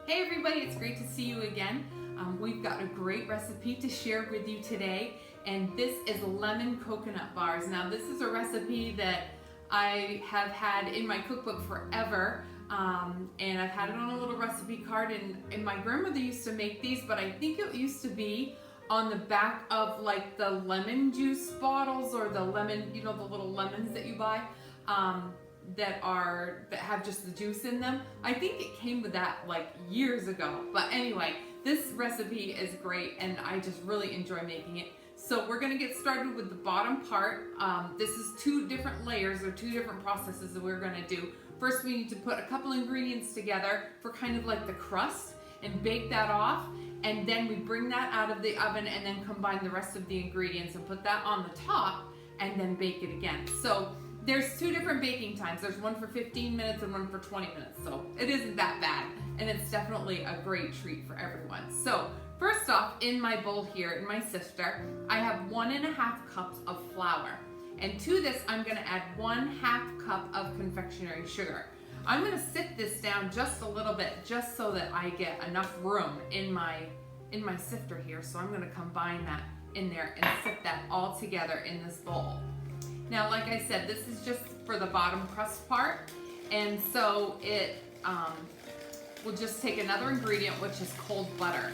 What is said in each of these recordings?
Hey everybody, it's great to see you again. We've got a great recipe to share with you today, and this is lemon coconut bars. Now this is a recipe that I have had in my cookbook forever, and I've had it on a little recipe card, and my grandmother used to make these, but I think it used to be on the back of like the lemon juice bottles or the lemon, you know, the little lemons that you buy. That have just the juice in them. I think it came with that like years ago. But anyway, this recipe is great and I just really enjoy making it. So we're gonna get started with the bottom part. This is two different layers or two different processes that we're gonna do. First, we need to put a couple ingredients together for kind of like the crust and bake that off. And then we bring that out of the oven and then combine the rest of the ingredients and put that on the top and then bake it again. So there's two different baking times. There's one for 15 minutes and one for 20 minutes. So it isn't that bad. And it's definitely a great treat for everyone. So first off, in my bowl here, in my sifter, I have 1.5 cups of flour. And to this, I'm gonna add 1/2 cup of confectionery sugar. I'm gonna sit this down just a little bit, just so that I get enough room in my sifter here. So I'm gonna combine that in there and sit that all together in this bowl. Now, like I said, this is just for the bottom crust part, and so it will just take another ingredient, which is cold butter.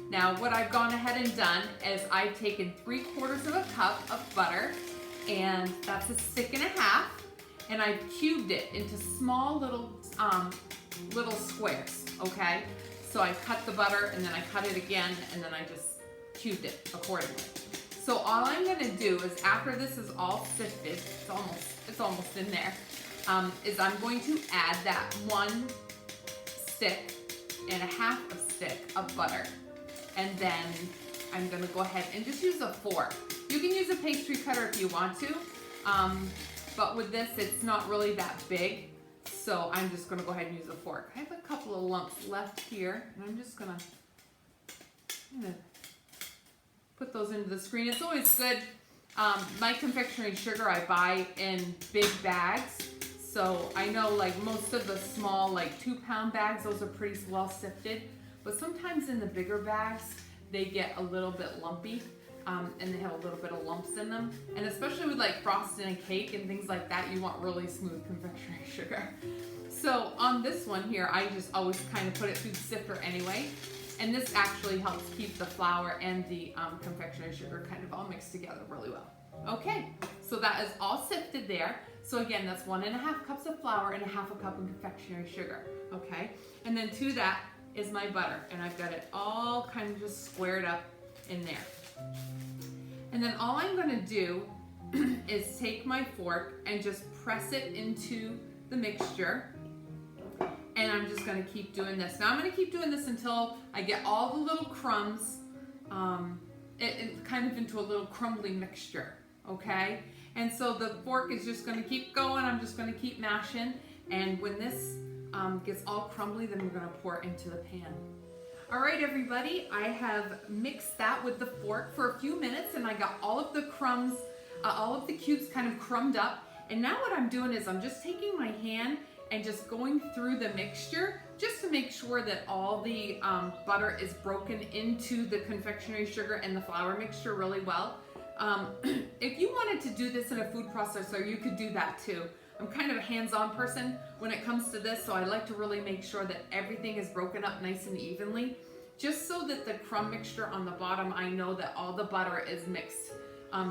Now, what I've gone ahead and done is I've taken 3/4 cup of butter, and that's 1.5 sticks, and I've cubed it into small little squares, okay? So I cut the butter, and then I cut it again, and then I just cubed it accordingly. So all I'm gonna do is after this is all sifted, it's almost in there, is I'm going to add that 1.5 sticks of butter. And then I'm gonna go ahead and just use a fork. You can use a pastry cutter if you want to, but with this, it's not really that big. So I'm just gonna go ahead and use a fork. I have a couple of lumps left here, and I'm just gonna put those into the screen. It's always good. My confectionery sugar I buy in big bags. So I know like most of the small like 2-pound bags, those are pretty well sifted. But sometimes in the bigger bags, they get a little bit lumpy and they have a little bit of lumps in them. And especially with like frosting a cake and things like that, you want really smooth confectionery sugar. So on this one here, I just always kind of put it through the sifter anyway. And this actually helps keep the flour and the confectionery sugar kind of all mixed together really well. Okay, so that is all sifted there. So again, that's 1.5 cups of flour and 1/2 cup of confectionery sugar, okay? And then to that is my butter, and I've got it all kind of just squared up in there. And then all I'm gonna do is take my fork and just press it into the mixture. And I'm just gonna keep doing this. Now I'm gonna keep doing this until I get all the little crumbs kind of into a little crumbly mixture, okay? And so the fork is just gonna keep going. I'm just gonna keep mashing. And when this gets all crumbly, then we're gonna pour it into the pan. All right, everybody, I have mixed that with the fork for a few minutes, and I got all of the crumbs, all of the cubes kind of crumbed up. And now what I'm doing is I'm just taking my hand and just going through the mixture just to make sure that all the butter is broken into the confectionery sugar and the flour mixture really well. If you wanted to do this in a food processor, you could do that too. I'm kind of a hands-on person when it comes to this, so I like to really make sure that everything is broken up nice and evenly, just so that the crumb mixture on the bottom, I know that all the butter is mixed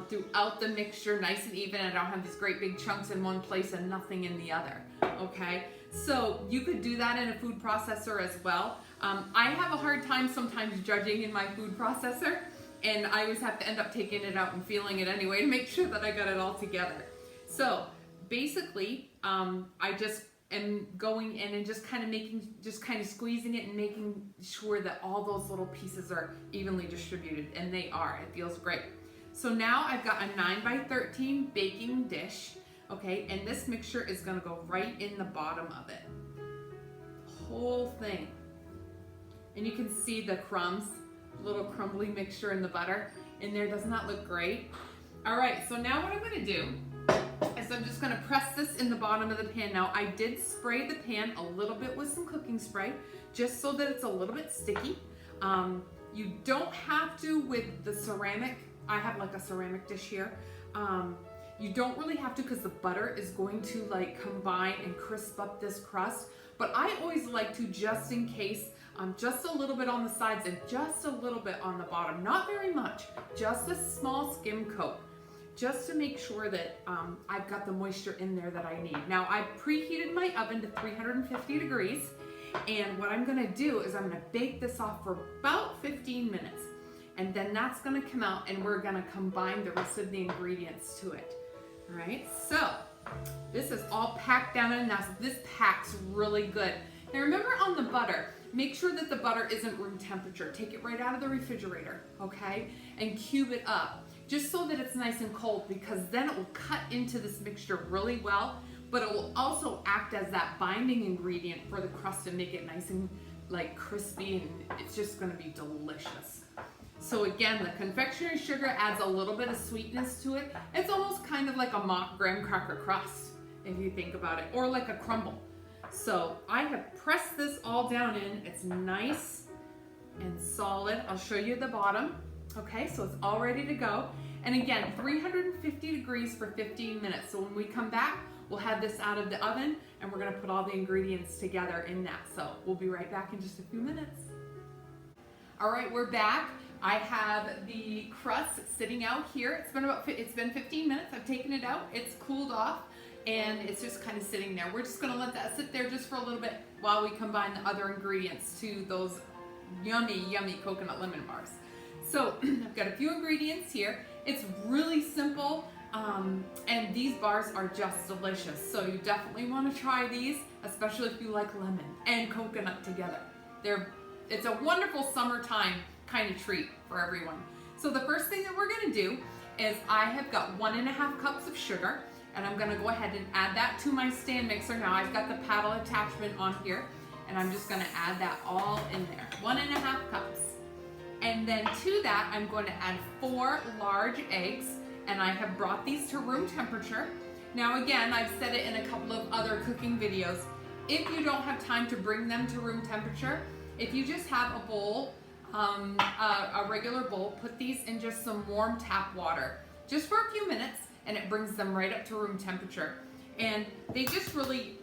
throughout the mixture, nice and even. I don't have these great big chunks in one place and nothing in the other, okay? So you could do that in a food processor as well. I have a hard time sometimes judging in my food processor, and I always have to end up taking it out and feeling it anyway to make sure that I got it all together. So basically, I just am going in and just kind of squeezing it and making sure that all those little pieces are evenly distributed, and they are. It feels great. So now I've got a 9x13 baking dish, okay, and this mixture is gonna go right in the bottom of it. Whole thing. And you can see the crumbs, little crumbly mixture in the butter in there. Doesn't that look great? All right, so now what I'm gonna do is I'm just gonna press this in the bottom of the pan. Now I did spray the pan a little bit with some cooking spray, just so that it's a little bit sticky. You don't have to with the ceramic. I have like a ceramic dish here. You don't really have to because the butter is going to like combine and crisp up this crust. But I always like to, just in case, just a little bit on the sides and just a little bit on the bottom. Not very much, just a small skim coat, just to make sure that I've got the moisture in there that I need. Now I've preheated my oven to 350 degrees. And what I'm gonna do is I'm gonna bake this off for about 15 minutes. And then that's gonna come out and we're gonna combine the rest of the ingredients to it. All right, so this is all packed down in now. This packs really good. Now remember on the butter, make sure that the butter isn't room temperature. Take it right out of the refrigerator, okay? And cube it up, just so that it's nice and cold, because then it will cut into this mixture really well, but it will also act as that binding ingredient for the crust and make it nice and like crispy, and it's just gonna be delicious. So again, the confectionery sugar adds a little bit of sweetness to it. It's almost kind of like a mock graham cracker crust, if you think about it, or like a crumble. So I have pressed this all down in. It's nice and solid. I'll show you the bottom. Okay, so it's all ready to go. And again, 350 degrees for 15 minutes. So when we come back, we'll have this out of the oven and we're gonna put all the ingredients together in that. So we'll be right back in just a few minutes. All right, we're back. I have the crust sitting out here. It's been 15 minutes. I've taken it out. It's cooled off and it's just kind of sitting there. We're just gonna let that sit there just for a little bit while we combine the other ingredients to those yummy, yummy coconut lemon bars. So I've got a few ingredients here. It's really simple, and these bars are just delicious. So you definitely want to try these, especially if you like lemon and coconut together. It's a wonderful summertime kind of treat for everyone. So the first thing that we're gonna do is I have got 1.5 cups of sugar, and I'm gonna go ahead and add that to my stand mixer. Now I've got the paddle attachment on here, and I'm just gonna add that all in there, 1.5 cups. And then to that, I'm going to add 4 large eggs, and I have brought these to room temperature. Now again, I've said it in a couple of other cooking videos. If you don't have time to bring them to room temperature, if you just have a bowl, a regular bowl, put these in just some warm tap water, just for a few minutes, and it brings them right up to room temperature. And they just really,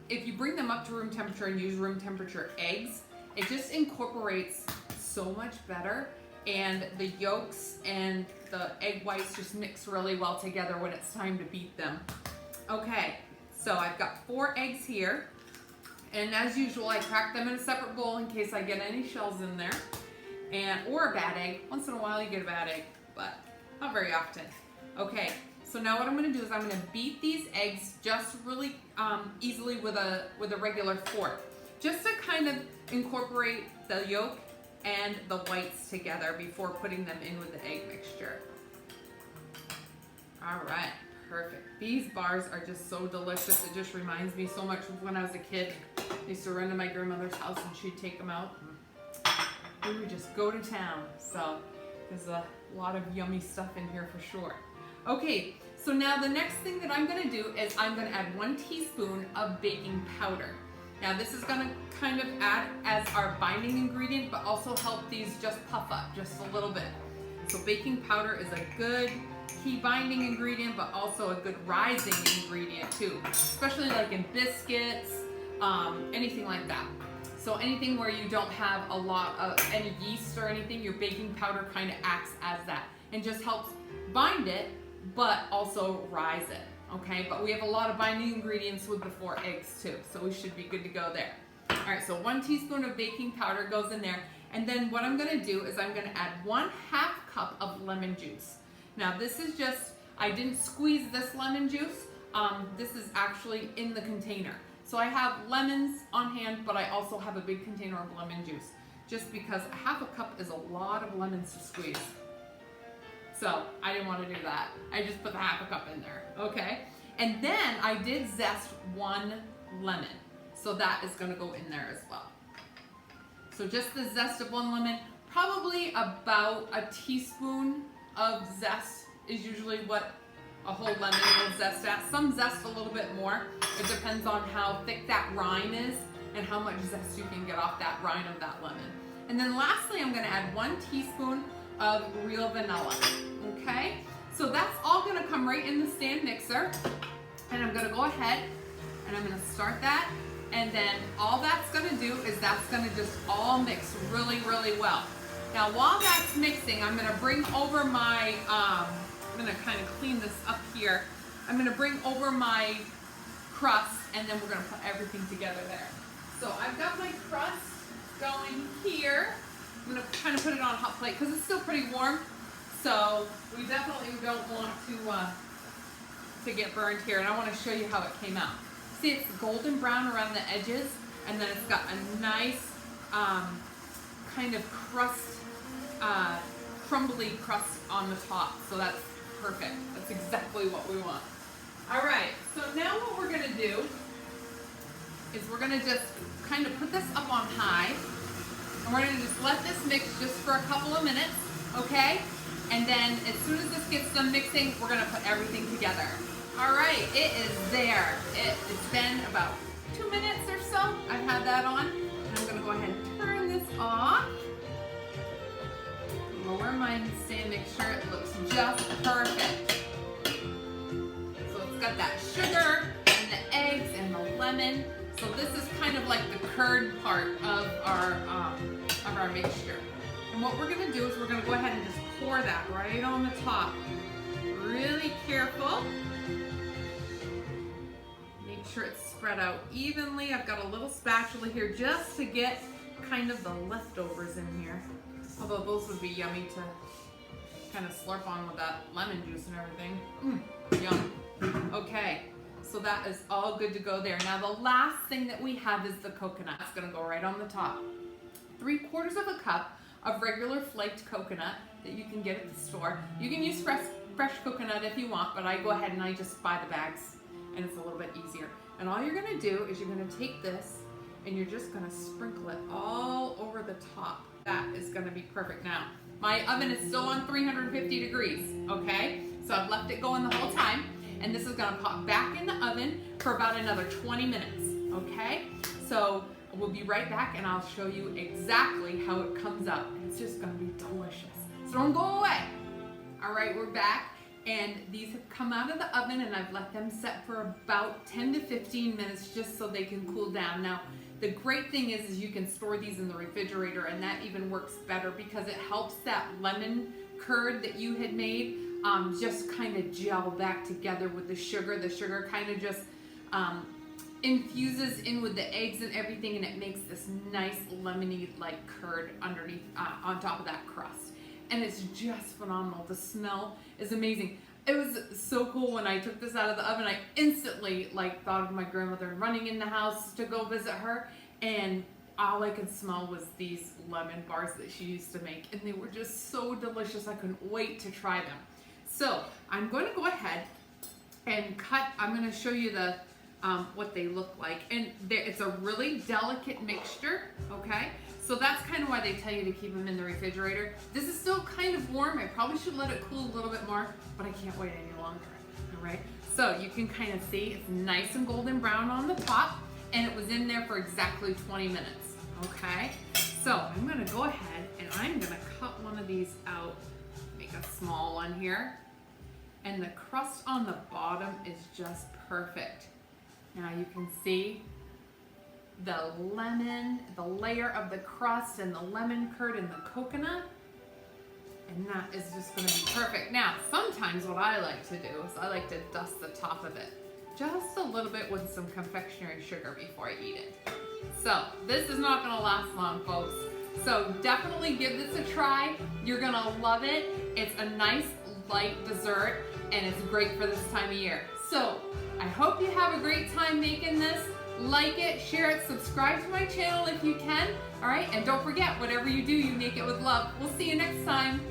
if you bring them up to room temperature and use room temperature eggs, it just incorporates so much better, and the yolks and the egg whites just mix really well together when it's time to beat them. Okay, so I've got 4 eggs here, and as usual, I crack them in a separate bowl in case I get any shells in there, or a bad egg. Once in a while you get a bad egg, but not very often. Okay, so now what I'm going to do is I'm going to beat these eggs just really easily with a regular fork, just to kind of incorporate the yolk and the whites together before putting them in with the egg mixture. All right, perfect. These bars are just so delicious. It just reminds me so much of when I was a kid. I used to run to my grandmother's house and she'd take them out, and we would just go to town. So there's a lot of yummy stuff in here for sure. Okay, so now the next thing that I'm gonna do is I'm gonna add 1 teaspoon of baking powder. Now this is gonna kind of add as our binding ingredient, but also help these just puff up just a little bit. So baking powder is a good key binding ingredient, but also a good rising ingredient too, especially like in biscuits, anything like that. So anything where you don't have a lot of any yeast or anything, your baking powder kind of acts as that and just helps bind it, but also rise it. Okay, but we have a lot of binding ingredients with the 4 eggs too, so we should be good to go there. All right, so 1 teaspoon of baking powder goes in there, and then what I'm gonna do is I'm gonna add 1/2 cup of lemon juice. Now this is just, I didn't squeeze this lemon juice, this is actually in the container. So I have lemons on hand, but I also have a big container of lemon juice, just because 1/2 cup is a lot of lemons to squeeze. So I didn't want to do that. I just put the 1/2 cup in there, okay? And then I did zest 1 lemon. So that is gonna go in there as well. So just the zest of 1 lemon, probably about a teaspoon of zest is usually what a whole lemon will zest out. Some zest a little bit more. It depends on how thick that rind is and how much zest you can get off that rind of that lemon. And then lastly, I'm gonna add 1 teaspoon of real vanilla, okay? So that's all gonna come right in the stand mixer. And I'm gonna go ahead and I'm gonna start that. And then all that's gonna do is that's gonna just all mix really, really well. Now while that's mixing, I'm gonna bring over my, I'm gonna kind of clean this up here. I'm gonna bring over my crust and then we're gonna put everything together there. So I've got my crust going here. I'm gonna kind of put it on a hot plate because it's still pretty warm. So we definitely don't want to get burned here. And I wanna show you how it came out. See, it's golden brown around the edges and then it's got a nice kind of crust, crumbly crust on the top. So that's perfect. That's exactly what we want. All right, so now what we're gonna do is we're gonna just kind of put this up on high and we're gonna just let this mix just for a couple of minutes, okay? And then as soon as this gets done mixing, we're gonna put everything together. All right, it is there. It's been about 2 minutes or so. I've had that on. And I'm gonna go ahead and turn this off. Lower my stand mixture. It looks just perfect. So it's got that sugar and the eggs and the lemon. So this is kind of like the curd part of our mixture. And what we're gonna do is we're gonna go ahead and just pour that right on the top. Really careful. Make sure it's spread out evenly. I've got a little spatula here just to get kind of the leftovers in here. Although those would be yummy to kind of slurp on with that lemon juice and everything. Yum. Okay, so that is all good to go there. Now the last thing that we have is the coconut. It's gonna go right on the top. 3/4 of a cup of regular flaked coconut that you can get at the store. You can use fresh coconut if you want, but I go ahead and I just buy the bags and it's a little bit easier. And all you're gonna do is you're gonna take this and you're just gonna sprinkle it all over the top. That is gonna be perfect. Now, my oven is still on 350 degrees, okay? So I've left it going the whole time, and this is gonna pop back in the oven for about another 20 minutes, okay? So we'll be right back and I'll show you exactly how it comes out. It's just gonna be delicious. So don't go away. All right, we're back. And these have come out of the oven and I've let them set for about 10 to 15 minutes just so they can cool down. Now, the great thing is you can store these in the refrigerator and that even works better because it helps that lemon curd that you had made just kind of gel back together with the sugar. The sugar kind of just infuses in with the eggs and everything and it makes this nice lemony like curd underneath, on top of that crust. And it's just phenomenal. The smell is amazing. It was so cool when I took this out of the oven. I instantly thought of my grandmother running in the house to go visit her, and all I could smell was these lemon bars that she used to make, and they were just so delicious. I couldn't wait to try them. So I'm going to go ahead and cut. I'm going to show you the what they look like, and it's a really delicate mixture. Okay. So that's kind of why they tell you to keep them in the refrigerator. This is still kind of warm. I probably should let it cool a little bit more, but I can't wait any longer, all right? So you can kind of see it's nice and golden brown on the top, and it was in there for exactly 20 minutes, okay? So I'm gonna go ahead and I'm gonna cut one of these out, make a small one here, and the crust on the bottom is just perfect. Now you can see the lemon, the layer of the crust and the lemon curd and the coconut, and that is just going to be perfect. Now, sometimes what I like to do is I like to dust the top of it just a little bit with some confectionery sugar before I eat it. So this is not going to last long, folks. So definitely give this a try. You're going to love it. It's a nice light dessert and it's great for this time of year. So I hope you have a great time making this. Like it, share it, subscribe to my channel if you can. All right, and don't forget, whatever you do, you make it with love. We'll see you next time.